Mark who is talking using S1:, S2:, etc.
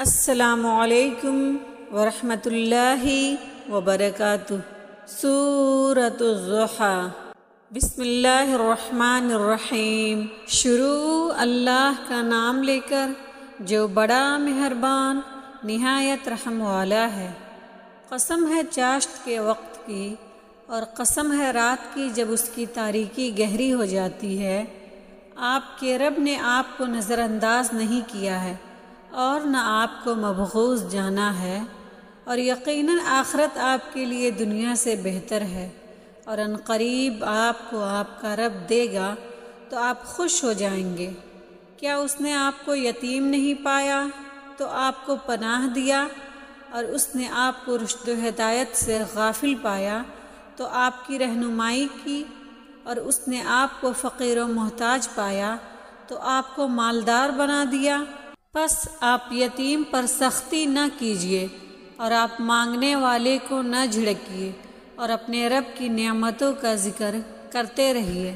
S1: السلام علیکم ورحمۃ اللہ وبرکاتہ۔ سورۃ الضحیٰ۔ بسم اللہ الرحمن الرحیم۔ شروع اللہ کا نام لے کر جو بڑا مہربان نہایت رحم والا ہے۔ قسم ہے چاشت کے وقت کی، اور قسم ہے رات کی جب اس کی تاریکی گہری ہو جاتی ہے۔ آپ کے رب نے آپ کو نظر انداز نہیں کیا ہے اور نہ آپ کو مبغوض جانا ہے، اور یقیناً آخرت آپ کے لیے دنیا سے بہتر ہے، اور ان قریب آپ کو آپ کا رب دے گا تو آپ خوش ہو جائیں گے۔ کیا اس نے آپ کو یتیم نہیں پایا تو آپ کو پناہ دیا، اور اس نے آپ کو رشد و ہدایت سے غافل پایا تو آپ کی رہنمائی کی، اور اس نے آپ کو فقیر و محتاج پایا تو آپ کو مالدار بنا دیا۔ پس آپ یتیم پر سختی نہ کیجیے، اور آپ مانگنے والے کو نہ جھڑکیے، اور اپنے رب کی نعمتوں کا ذکر کرتے رہیے۔